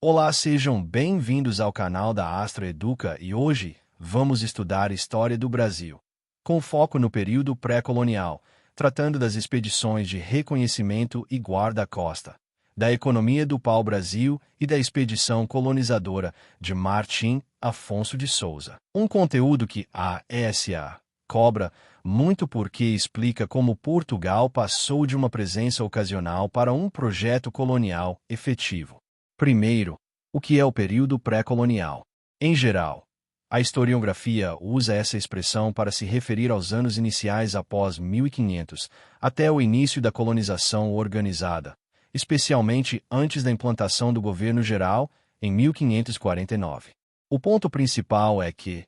Olá, sejam bem-vindos ao canal da Astra Educa e hoje vamos estudar história do Brasil, com foco no período pré-colonial, tratando das expedições de reconhecimento e guarda-costa, da economia do pau-brasil e da expedição colonizadora de Martim Afonso de Souza. Um conteúdo que a ESA cobra muito porque explica como Portugal passou de uma presença ocasional para um projeto colonial efetivo. Primeiro, o que é o período pré-colonial? Em geral, a historiografia usa essa expressão para se referir aos anos iniciais após 1500, até o início da colonização organizada, especialmente antes da implantação do governo geral, em 1549. O ponto principal é que,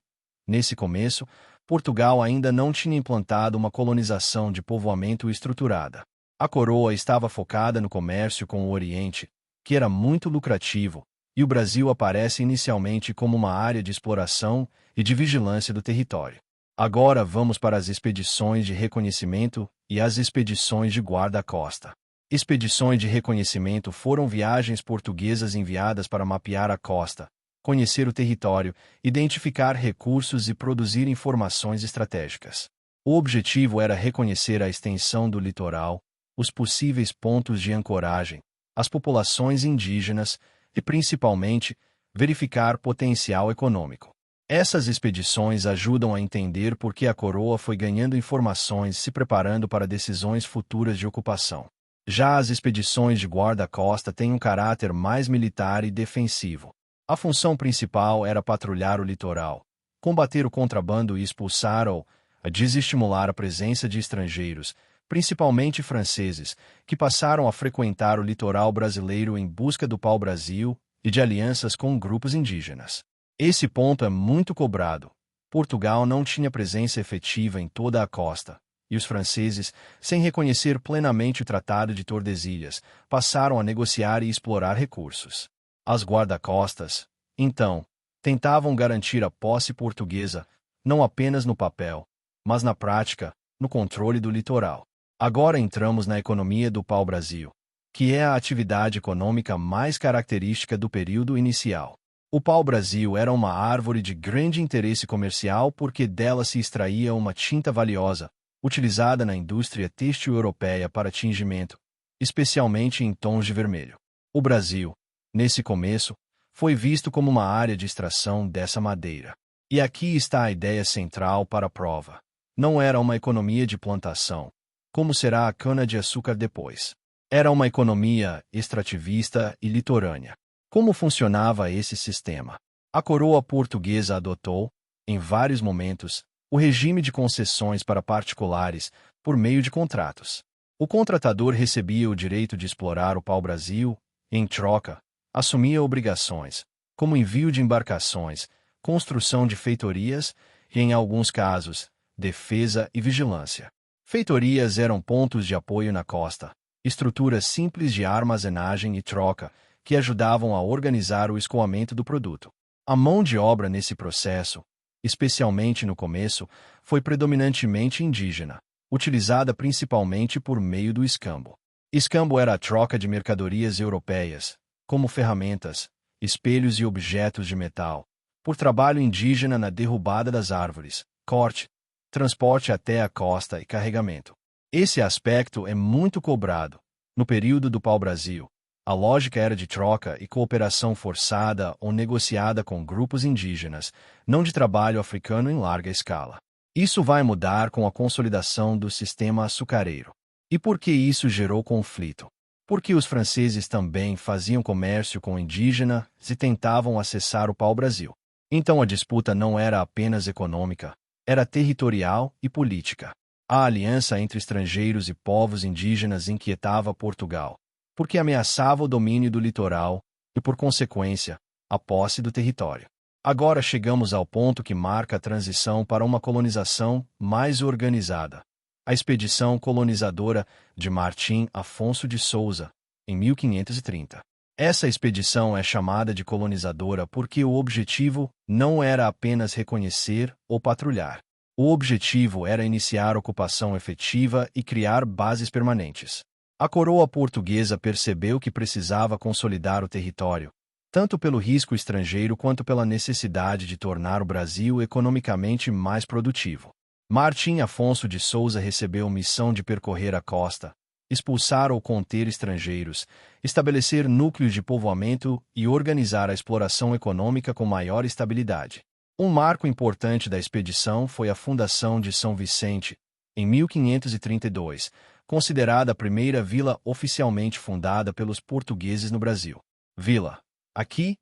nesse começo, Portugal ainda não tinha implantado uma colonização de povoamento estruturada. A coroa estava focada no comércio com o Oriente, que era muito lucrativo, e o Brasil aparece inicialmente como uma área de exploração e de vigilância do território. Agora vamos para as expedições de reconhecimento e as expedições de guarda-costa. Expedições de reconhecimento foram viagens portuguesas enviadas para mapear a costa, conhecer o território, identificar recursos e produzir informações estratégicas. O objetivo era reconhecer a extensão do litoral, os possíveis pontos de ancoragem, as populações indígenas e, principalmente, verificar potencial econômico. Essas expedições ajudam a entender por que a coroa foi ganhando informações e se preparando para decisões futuras de ocupação. Já as expedições de guarda-costa têm um caráter mais militar e defensivo. A função principal era patrulhar o litoral, combater o contrabando e expulsar ou desestimular a presença de estrangeiros, principalmente franceses, que passaram a frequentar o litoral brasileiro em busca do pau-brasil e de alianças com grupos indígenas. Esse ponto é muito cobrado. Portugal não tinha presença efetiva em toda a costa, e os franceses, sem reconhecer plenamente o Tratado de Tordesilhas, passaram a negociar e explorar recursos. As guarda-costas, então, tentavam garantir a posse portuguesa, não apenas no papel, mas na prática, no controle do litoral. Agora entramos na economia do pau-brasil, que é a atividade econômica mais característica do período inicial. O pau-brasil era uma árvore de grande interesse comercial porque dela se extraía uma tinta valiosa, utilizada na indústria têxtil europeia para tingimento, especialmente em tons de vermelho. O Brasil, nesse começo, foi visto como uma área de extração dessa madeira. E aqui está a ideia central para a prova. Não era uma economia de plantação, como será a cana-de-açúcar depois. Era uma economia extrativista e litorânea. Como funcionava esse sistema? A coroa portuguesa adotou, em vários momentos, o regime de concessões para particulares por meio de contratos. O contratador recebia o direito de explorar o pau-brasil, e, em troca, assumia obrigações, como envio de embarcações, construção de feitorias e, em alguns casos, defesa e vigilância. Feitorias eram pontos de apoio na costa, estruturas simples de armazenagem e troca que ajudavam a organizar o escoamento do produto. A mão de obra nesse processo, especialmente no começo, foi predominantemente indígena, utilizada principalmente por meio do escambo. Escambo era a troca de mercadorias europeias, como ferramentas, espelhos e objetos de metal, por trabalho indígena na derrubada das árvores, corte, transporte até a costa e carregamento. Esse aspecto é muito cobrado. No período do pau-brasil, a lógica era de troca e cooperação forçada ou negociada com grupos indígenas, não de trabalho africano em larga escala. Isso vai mudar com a consolidação do sistema açucareiro. E por que isso gerou conflito? Porque os franceses também faziam comércio com indígenas e tentavam acessar o pau-brasil. Então a disputa não era apenas econômica, era territorial e política. A aliança entre estrangeiros e povos indígenas inquietava Portugal, porque ameaçava o domínio do litoral e, por consequência, a posse do território. Agora chegamos ao ponto que marca a transição para uma colonização mais organizada. A expedição colonizadora de Martim Afonso de Souza, em 1530. Essa expedição é chamada de colonizadora porque o objetivo não era apenas reconhecer ou patrulhar. O objetivo era iniciar ocupação efetiva e criar bases permanentes. A coroa portuguesa percebeu que precisava consolidar o território, tanto pelo risco estrangeiro quanto pela necessidade de tornar o Brasil economicamente mais produtivo. Martim Afonso de Souza recebeu missão de percorrer a costa, expulsar ou conter estrangeiros, estabelecer núcleos de povoamento e organizar a exploração econômica com maior estabilidade. Um marco importante da expedição foi a fundação de São Vicente, em 1532, considerada a primeira vila oficialmente fundada pelos portugueses no Brasil. Vila, aqui,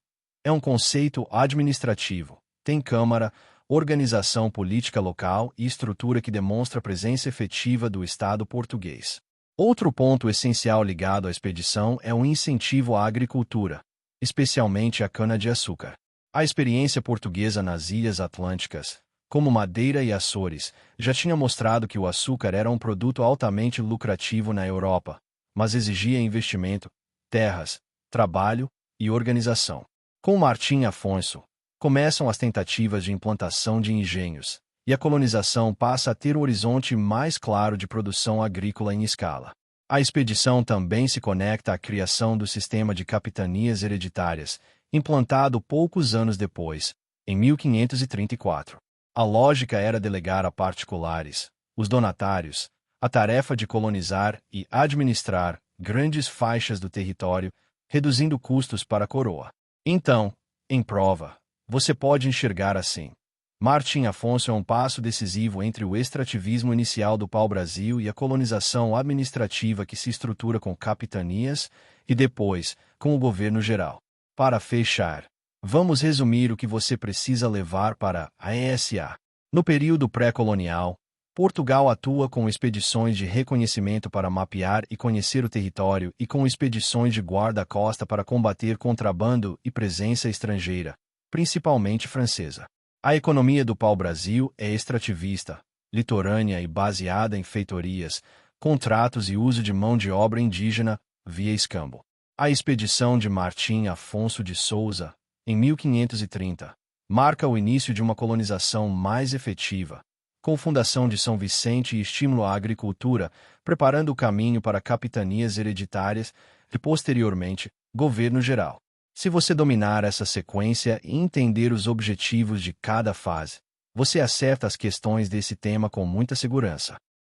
é um conceito administrativo, tem câmara, organização política local e estrutura que demonstra a presença efetiva do Estado português. Outro ponto essencial ligado à expedição é o incentivo à agricultura, especialmente à cana-de-açúcar. A experiência portuguesa nas Ilhas Atlânticas, como Madeira e Açores, já tinha mostrado que o açúcar era um produto altamente lucrativo na Europa, mas exigia investimento, terras, trabalho e organização. Com Martim Afonso, começam as tentativas de implantação de engenhos, e a colonização passa a ter um horizonte mais claro de produção agrícola em escala. A expedição também se conecta à criação do sistema de capitanias hereditárias, implantado poucos anos depois, em 1534. A lógica era delegar a particulares, os donatários, a tarefa de colonizar e administrar grandes faixas do território, reduzindo custos para a coroa. Então, em prova, você pode enxergar assim. Martim Afonso é um passo decisivo entre o extrativismo inicial do pau-brasil e a colonização administrativa que se estrutura com capitanias e depois, com o governo geral. Para fechar, vamos resumir o que você precisa levar para a ESA. No período pré-colonial, Portugal atua com expedições de reconhecimento para mapear e conhecer o território e com expedições de guarda-costa para combater contrabando e presença estrangeira, principalmente francesa. A economia do pau-brasil é extrativista, litorânea e baseada em feitorias, contratos e uso de mão de obra indígena, via escambo. A expedição de Martim Afonso de Souza, em 1530, marca o início de uma colonização mais efetiva, com fundação de São Vicente e estímulo à agricultura, preparando o caminho para capitanias hereditárias e, posteriormente, governo geral. Se você dominar essa sequência e entender os objetivos de cada fase, você acerta as questões desse tema com muita segurança.